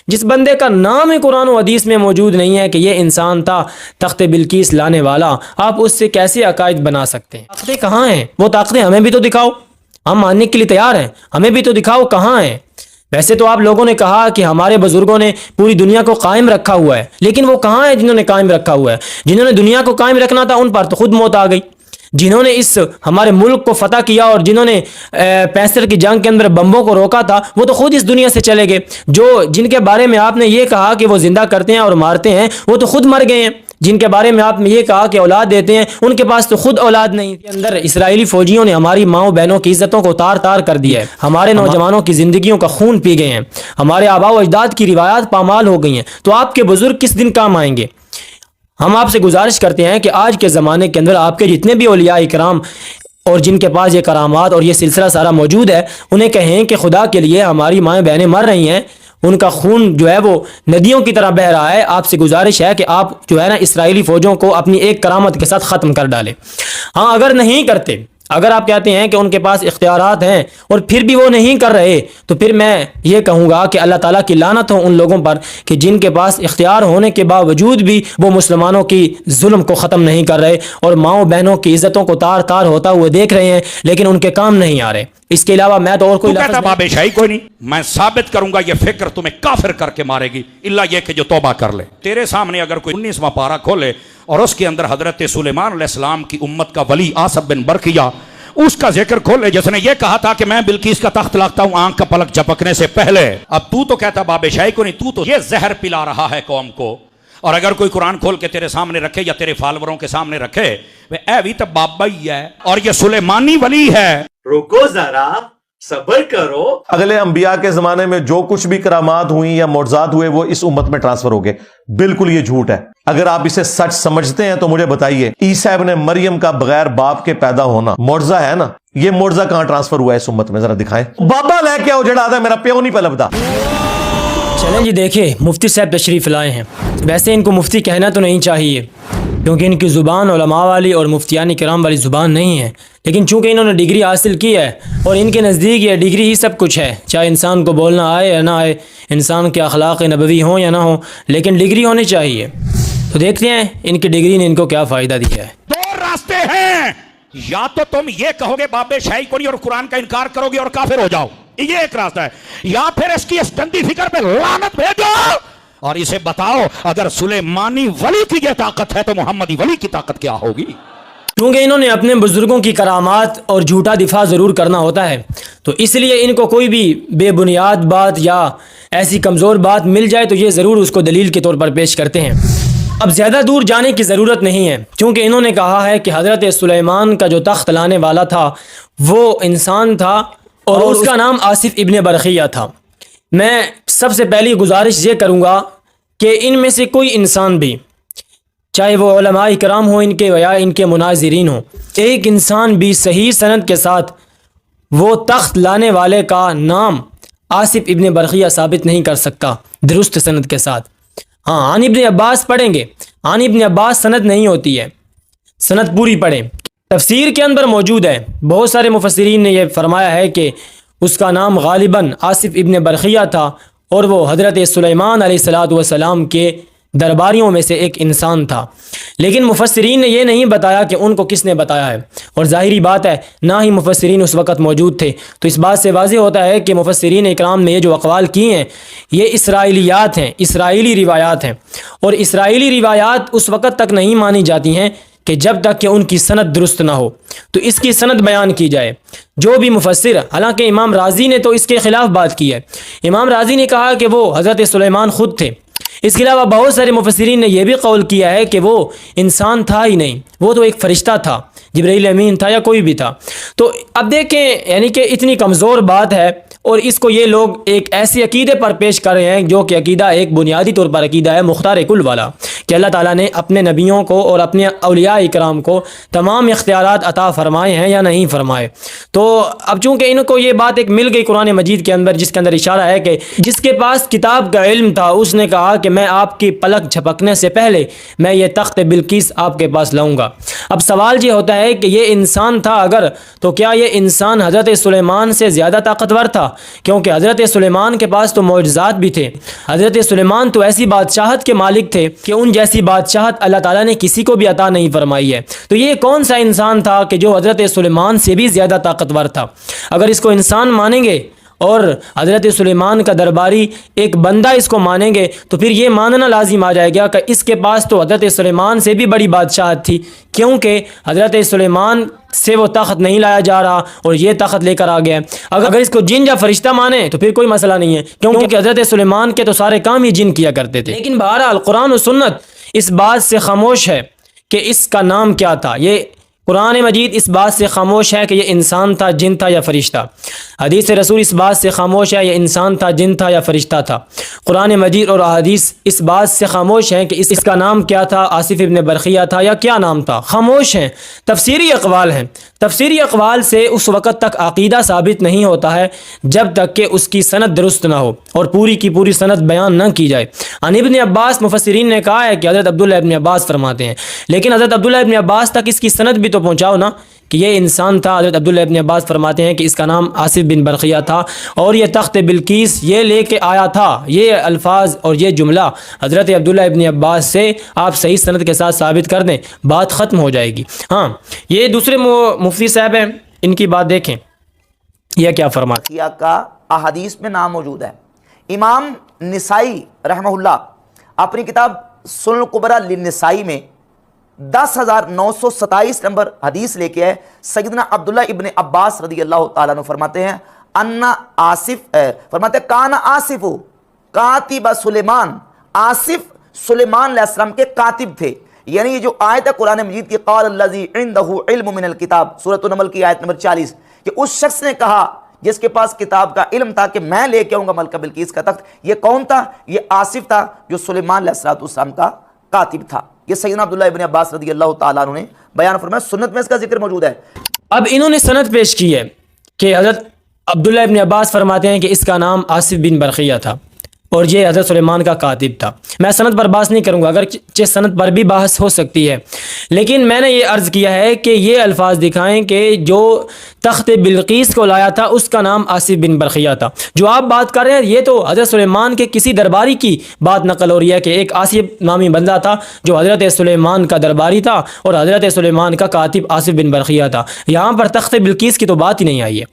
جس بندے کا نام ہی قرآن و حدیث میں موجود نہیں ہے کہ یہ انسان تھا تخت بلقیس لانے والا، آپ اس سے کیسے عقائد بنا سکتے ہیں؟ طاقتیں کہاں ہیں؟ وہ طاقتیں ہمیں بھی تو دکھاؤ، ہم ماننے کے لیے تیار ہیں، ہمیں بھی تو دکھاؤ کہاں ہیں۔ ویسے تو آپ لوگوں نے کہا کہ ہمارے بزرگوں نے پوری دنیا کو قائم رکھا ہوا ہے، لیکن وہ کہاں ہے جنہوں نے قائم رکھا ہوا ہے؟ جنہوں نے دنیا کو قائم رکھنا تھا ان پر تو خود موت آ گئی۔ جنہوں نے اس ہمارے ملک کو فتح کیا اور جنہوں نے 65 کی جنگ کے اندر بمبوں کو روکا تھا وہ تو خود اس دنیا سے چلے گئے۔ جن کے بارے میں آپ نے یہ کہا کہ وہ زندہ کرتے ہیں اور مارتے ہیں وہ تو خود مر گئے ہیں۔ جن کے بارے میں آپ نے یہ کہا کہ اولاد دیتے ہیں ان کے پاس تو خود اولاد نہیں۔ کے اندر اسرائیلی فوجیوں نے ہماری ماؤں بہنوں کی عزتوں کو تار تار کر دیا ہے، ہمارے نوجوانوں کی زندگیوں کا خون پی گئے ہیں، ہمارے آباء و اجداد کی روایات پامال ہو گئی ہیں، تو آپ کے بزرگ کس دن کام آئیں گے؟ ہم آپ سے گزارش کرتے ہیں کہ آج کے زمانے کے اندر آپ کے جتنے بھی اولیاء اکرام اور جن کے پاس یہ کرامات اور یہ سلسلہ سارا موجود ہے انہیں کہیں کہ خدا کے لیے ہماری مائیں بہنیں مر رہی ہیں، ان کا خون جو ہے وہ ندیوں کی طرح بہہ رہا ہے، آپ سے گزارش ہے کہ آپ جو ہے نا اسرائیلی فوجوں کو اپنی ایک کرامت کے ساتھ ختم کر ڈالیں۔ ہاں اگر نہیں کرتے، اگر آپ کہتے ہیں کہ ان کے پاس اختیارات ہیں اور پھر بھی وہ نہیں کر رہے تو پھر میں یہ کہوں گا کہ اللہ تعالیٰ کی لعنت ہو ان لوگوں پر کہ جن کے پاس اختیار ہونے کے باوجود بھی وہ مسلمانوں کی ظلم کو ختم نہیں کر رہے اور ماؤں بہنوں کی عزتوں کو تار تار ہوتا ہوئے دیکھ رہے ہیں لیکن ان کے کام نہیں آ رہے۔ اس کے علاوہ میں تو اور کوئی کہتا باب شاہی کوئی نہیں، میں ثابت کروں گا یہ فکر تمہیں کافر کر کے مارے گی اللہ یہ کہ جو توبہ کر لے۔ تیرے سامنے اگر کوئی 19واں پارہ کھولے اور اس کے اندر حضرت سلیمان علیہ السلام کی امت کا ولی آصف بن برقیہ اس کا ذکر کھولے جس نے یہ کہا تھا کہ میں بلقیس کا تخت لاتا ہوں آنکھ کا پلک جھپکنے سے پہلے، اب تو کہتا باب شاہی کو نہیں، تو یہ زہر پلا رہا ہے قوم کو۔ اور اگر کوئی قرآن کھول کے تیرے سامنے رکھے یا تیرے فالوروں کے سامنے رکھے اے بھی تو بابا ہی ہے اور یہ سلیمانی ولی ہے۔ رکو ذرا، صبر کرو۔ اگلے انبیاء کے زمانے میں جو کچھ بھی کرامات ہوئی یا معجزات ہوئے وہ اس امت میں ٹرانسفر ہو گئے، بالکل یہ جھوٹ ہے۔ اگر آپ اسے سچ سمجھتے ہیں تو مجھے بتائیے عیسیٰ ابن مریم کا بغیر باپ کے پیدا ہونا معجزہ ہے نا، یہ معجزہ کہاں ٹرانسفر ہوا ہے اس امت میں؟ ذرا دکھائیں۔ بابا لے کے آؤ جڑا آتا ہے، میرا پیو نہیں پلبدا۔ چلیں جی دیکھیں مفتی صاحب تشریف لائے ہیں، ویسے ان کو مفتی کہنا تو نہیں چاہیے کیونکہ ان کی زبان علماء والی اور مفتیان کرام والی زبان نہیں ہے، لیکن چونکہ انہوں نے ڈگری حاصل کی ہے اور ان کے نزدیک یہ ڈگری ہی سب کچھ ہے، چاہے انسان کو بولنا آئے یا نہ آئے، انسان کے اخلاق نبوی ہوں یا نہ ہوں، لیکن ڈگری ہونی چاہیے۔ تو دیکھتے ہیں ان کی ڈگری نے ان کو کیا فائدہ دیا ہے۔ دو راستے ہیں، یا تو تم یہ کہو گے باب شاہی کو نہیں اور قرآن کا انکار کرو گے اور کافر ہو جاؤ، یہ ایک راستہ ہے، یا پھر اس کی اس گندی فکر پہ لعنت بھیجو اور اسے بتاؤ اگر سلیمانی ولی کی یہ طاقت ہے تو محمدی ولی کی طاقت کیا ہوگی۔ کیونکہ انہوں نے اپنے بزرگوں کی کرامات اور جھوٹا دفاع ضرور کرنا ہوتا ہے، تو اس لیے ان کو کوئی بھی بے بنیاد بات یا ایسی کمزور بات مل جائے تو یہ ضرور اس کو دلیل کے طور پر پیش کرتے ہیں۔ اب زیادہ دور جانے کی ضرورت نہیں ہے کیونکہ انہوں نے کہا ہے کہ حضرت سلیمان کا جو تخت لانے والا تھا وہ انسان تھا اور اس کا نام آصف ابن برقیہ تھا۔ میں سب سے پہلی گزارش یہ کروں گا کہ ان میں سے کوئی انسان بھی، چاہے وہ علماء کرام ہوں ان کے یا ان کے مناظرین ہوں، ایک انسان بھی صحیح سند کے ساتھ وہ تخت لانے والے کا نام آصف ابن برقیہ ثابت نہیں کر سکتا درست سند کے ساتھ۔ ہاں عن ابن عباس پڑھیں گے، عن ابن عباس سند نہیں ہوتی ہے، سند پوری پڑھیں۔ تفسیر کے اندر موجود ہے، بہت سارے مفسرین نے یہ فرمایا ہے کہ اس کا نام غالباً آصف ابن برقیہ تھا اور وہ حضرت سلیمان علیہ السلام کے درباریوں میں سے ایک انسان تھا، لیکن مفسرین نے یہ نہیں بتایا کہ ان کو کس نے بتایا ہے، اور ظاہری بات ہے نہ ہی مفسرین اس وقت موجود تھے، تو اس بات سے واضح ہوتا ہے کہ مفسرین اکرام نے یہ جو اقوال کیے ہیں یہ اسرائیلیات ہیں، اسرائیلی روایات ہیں، اور اسرائیلی روایات اس وقت تک نہیں مانی جاتی ہیں کہ جب تک کہ ان کی سند درست نہ ہو، تو اس کی سند بیان کی جائے۔ جو بھی مفسر، حالانکہ امام رازی نے تو اس کے خلاف بات کی ہے، امام رازی نے کہا کہ وہ حضرت سلیمان خود تھے۔ اس کے علاوہ بہت سارے مفسرین نے یہ بھی قول کیا ہے کہ وہ انسان تھا ہی نہیں، وہ تو ایک فرشتہ تھا، جبرائیل امین تھا یا کوئی بھی تھا۔ تو اب دیکھیں یعنی کہ اتنی کمزور بات ہے اور اس کو یہ لوگ ایک ایسے عقیدے پر پیش کر رہے ہیں جو کہ عقیدہ ایک بنیادی طور پر عقیدہ ہے مختار کل والا کہ اللہ تعالیٰ نے اپنے نبیوں کو اور اپنے اولیاء اکرام کو تمام اختیارات عطا فرمائے ہیں یا نہیں فرمائے. تو اب چونکہ ان کو یہ بات ایک مل گئی قرآن مجید کے اندر، جس کے اندر اشارہ ہے کہ جس کے پاس کتاب کا علم تھا اس نے کہا کہ میں آپ کی پلک جھپکنے سے پہلے میں یہ تخت بلقیس آپ کے پاس لاؤں گا. اب سوال یہ ہوتا ہے کہ یہ انسان تھا اگر، تو کیا یہ انسان حضرت سلیمان سے زیادہ طاقتور تھا؟ کیونکہ حضرت سلیمان کے پاس تو معجزات بھی تھے. حضرت سلیمان تو ایسی بادشاہت کے مالک تھے کہ ان جیسی بادشاہت اللہ تعالیٰ نے کسی کو بھی عطا نہیں فرمائی ہے. تو یہ کون سا انسان تھا کہ جو حضرت سلیمان سے بھی زیادہ طاقتور تھا؟ اگر اس کو انسان مانیں گے اور حضرت سلیمان کا درباری ایک بندہ اس کو مانیں گے تو پھر یہ ماننا لازم آ جائے گا کہ اس کے پاس تو حضرت سلیمان سے بھی بڑی بادشاہت تھی، کیونکہ حضرت سلیمان سے وہ تخت نہیں لایا جا رہا اور یہ تخت لے کر آ گیا. اگر اس کو جن یا فرشتہ مانے تو پھر کوئی مسئلہ نہیں ہے، کیونکہ حضرت سلیمان کے تو سارے کام ہی جن کیا کرتے تھے. لیکن بہرحال قرآن و سنت اس بات سے خاموش ہے کہ اس کا نام کیا تھا. یہ قرآن مجید اس بات سے خاموش ہے کہ یہ انسان تھا، جن تھا یا فرشتہ. حدیث رسول اس بات سے خاموش ہے یہ انسان تھا، جن تھا یا فرشتہ تھا. قرآن مجید اور احادیث اس بات سے خاموش ہیں کہ اس کا نام کیا تھا، آصف ابن برقیہ تھا یا کیا نام تھا. خاموش ہیں. تفسیری اقوال ہیں. تفسیری اقوال سے اس وقت تک عقیدہ ثابت نہیں ہوتا ہے جب تک کہ اس کی سند درست نہ ہو اور پوری کی پوری سند بیان نہ کی جائے. عن ابن عباس مفسرین نے کہا ہے کہ حضرت عبداللہ ابن عباس فرماتے ہیں، لیکن حضرت عبداللہ ابن عباس تک اس کی سند بھی تو پہنچاؤ نا کہ یہ انسان تھا. حضرت عبداللہ ابن عباس فرماتے ہیں کہ اس کا نام آصف بن برقیہ تھا اور یہ تخت بلقیس یہ لے کے آیا تھا. یہ الفاظ اور یہ جملہ حضرت عبداللہ ابن عباس سے آپ صحیح سند کے ساتھ ثابت کر دیں، بات ختم ہو جائے گی. ہاں یہ دوسرے مفتی صاحب ہیں، ان کی بات دیکھیں یہ کیا فرماتے ہیں. کا احادیث میں نام موجود ہے. امام نسائی رحمہ اللہ اپنی کتاب سنن الکبریٰ للنسائی میں 10,927 نمبر حدیث لے کے ہے. سیدنا عبداللہ ابن عباس رضی اللہ تعالیٰ عنہ فرماتے ہیں فرماتے ہیں کان آصف کاتب سلیمان، آصف سلیمان علیہ السلام کے کاتب تھے. یعنی یہ جو آیت ہے قرآن مجید کی قال الذی عندہ علم من الکتاب، سورۃ النمل کی آیت نمبر 40، کہ اس شخص نے کہا جس کے پاس کتاب کا علم تھا کہ میں لے کے آؤں گا ملکہ بلقیس کا تخت. یہ کون تھا؟ یہ آصف تھا جو سلیمان علیہ السلام کا کاتب تھا. یہ سیدنا عبداللہ ابن عباس رضی اللہ تعالیٰ عنہ نے بیان فرمایا. سنت میں اس کا ذکر موجود ہے. اب انہوں نے سند پیش کی ہے کہ حضرت عبداللہ ابن عباس فرماتے ہیں کہ اس کا نام آصف بن برقیہ تھا اور یہ حضرت سلیمان کا کاتب تھا. میں سند پر بحث نہیں کروں گا، اگر سند پر بھی بحث ہو سکتی ہے، لیکن میں نے یہ عرض کیا ہے کہ یہ الفاظ دکھائیں کہ جو تخت بلقیس کو لایا تھا اس کا نام آصف بن برقیہ تھا. جو آپ بات کر رہے ہیں یہ تو حضرت سلیمان کے کسی درباری کی بات نقل ہو رہی ہے کہ ایک آصف نامی بندہ تھا جو حضرت سلیمان کا درباری تھا اور حضرت سلیمان کا کاتب آصف بن برقیہ تھا. یہاں پر تخت بلقیس کی تو بات ہی نہیں آئی ہے.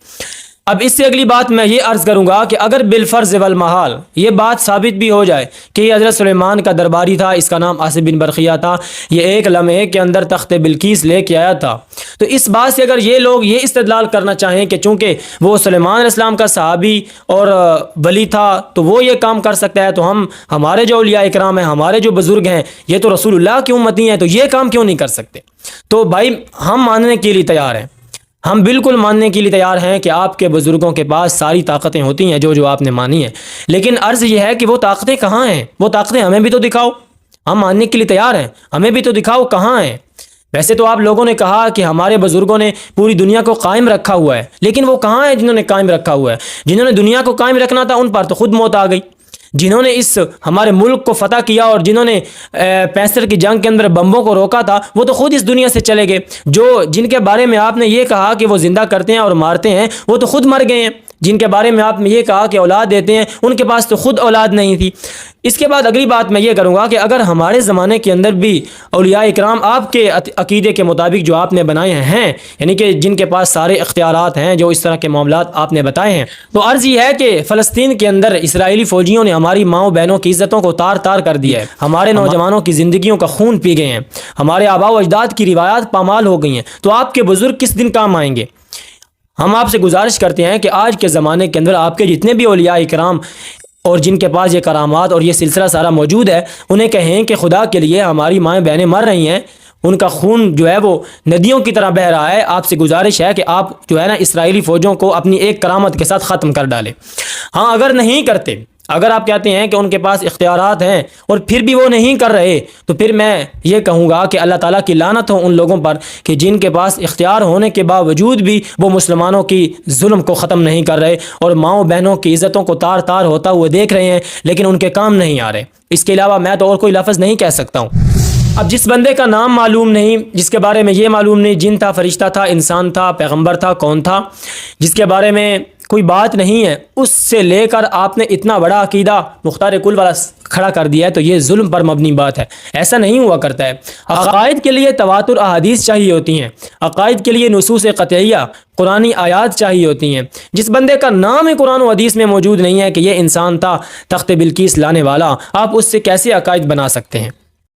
اب اس سے اگلی بات میں یہ عرض کروں گا کہ اگر بالفرض والمحال یہ بات ثابت بھی ہو جائے کہ یہ حضرت سلیمان کا درباری تھا، اس کا نام آصف بن برقیہ تھا، یہ ایک لمحے کے اندر تخت بلقیس لے کے آیا تھا، تو اس بات سے اگر یہ لوگ یہ استدلال کرنا چاہیں کہ چونکہ وہ سلیمان علیہ السلام کا صحابی اور ولی تھا تو وہ یہ کام کر سکتا ہے، تو ہمارے جو اولیاء اکرام ہیں، ہمارے جو بزرگ ہیں، یہ تو رسول اللہ کی امتی ہیں، تو یہ کام کیوں نہیں کر سکتے؟ تو بھائی ہم ماننے کے لیے تیار ہیں، ہم بالکل ماننے کے لیے تیار ہیں کہ آپ کے بزرگوں کے پاس ساری طاقتیں ہوتی ہیں جو آپ نے مانی ہیں، لیکن عرض یہ ہے کہ وہ طاقتیں کہاں ہیں؟ وہ طاقتیں ہمیں بھی تو دکھاؤ. ہم ماننے کے لیے تیار ہیں، ہمیں بھی تو دکھاؤ کہاں ہیں. ویسے تو آپ لوگوں نے کہا کہ ہمارے بزرگوں نے پوری دنیا کو قائم رکھا ہوا ہے، لیکن وہ کہاں ہیں جنہوں نے قائم رکھا ہوا ہے؟ جنہوں نے دنیا کو قائم رکھنا تھا ان پر تو خود موت آ گئی. جنہوں نے اس ہمارے ملک کو فتح کیا اور جنہوں نے 65 کی جنگ کے اندر بمبوں کو روکا تھا وہ تو خود اس دنیا سے چلے گئے. جن کے بارے میں آپ نے یہ کہا کہ وہ زندہ کرتے ہیں اور مارتے ہیں وہ تو خود مر گئے ہیں. جن کے بارے میں آپ نے یہ کہا کہ اولاد دیتے ہیں ان کے پاس تو خود اولاد نہیں تھی. اس کے بعد اگلی بات میں یہ کروں گا کہ اگر ہمارے زمانے کے اندر بھی اولیاء اکرام آپ کے عقیدے کے مطابق جو آپ نے بنائے ہیں، یعنی کہ جن کے پاس سارے اختیارات ہیں، جو اس طرح کے معاملات آپ نے بتائے ہیں، تو عرض یہ ہے کہ فلسطین کے اندر اسرائیلی فوجیوں نے ہماری ماؤں بہنوں کی عزتوں کو تار تار کر دیا ہے، ہمارے نوجوانوں کی زندگیوں کا خون پی گئے ہیں، ہمارے آباء و اجداد کی روایات پامال ہو گئی ہیں. تو آپ کے بزرگ کس دن کام آئیں گے؟ ہم آپ سے گزارش کرتے ہیں کہ آج کے زمانے کے اندر آپ کے جتنے بھی اولیاء اکرام اور جن کے پاس یہ کرامات اور یہ سلسلہ سارا موجود ہے، انہیں کہیں کہ خدا کے لیے ہماری مائیں بہنیں مر رہی ہیں، ان کا خون جو ہے وہ ندیوں کی طرح بہہ رہا ہے. آپ سے گزارش ہے کہ آپ جو ہے نا اسرائیلی فوجوں کو اپنی ایک کرامت کے ساتھ ختم کر ڈالیں. ہاں اگر نہیں کرتے، اگر آپ کہتے ہیں کہ ان کے پاس اختیارات ہیں اور پھر بھی وہ نہیں کر رہے تو پھر میں یہ کہوں گا کہ اللہ تعالیٰ کی لعنت ہو ان لوگوں پر کہ جن کے پاس اختیار ہونے کے باوجود بھی وہ مسلمانوں کی ظلم کو ختم نہیں کر رہے اور ماؤں بہنوں کی عزتوں کو تار تار ہوتا ہوئے دیکھ رہے ہیں لیکن ان کے کام نہیں آ رہے۔ اس کے علاوہ میں تو اور کوئی لفظ نہیں کہہ سکتا ہوں۔ اب جس بندے کا نام معلوم نہیں، جس کے بارے میں یہ معلوم نہیں جن تھا، فرشتہ تھا، انسان تھا، پیغمبر تھا، کون تھا، جس کے بارے میں کوئی بات نہیں ہے، اس سے لے کر آپ نے اتنا بڑا عقیدہ مختار کل والا کھڑا کر دیا ہے، تو یہ ظلم پر مبنی بات ہے۔ ایسا نہیں ہوا کرتا ہے۔ عقائد کے لیے تواتر احادیث چاہیے ہوتی ہیں، عقائد کے لیے نصوص قطعیہ قرآنی آیات چاہیے ہوتی ہیں۔ جس بندے کا نام ہے قرآن و حدیث میں موجود نہیں ہے کہ یہ انسان تھا تخت بلقیس لانے والا، آپ اس سے کیسے عقائد بنا سکتے ہیں؟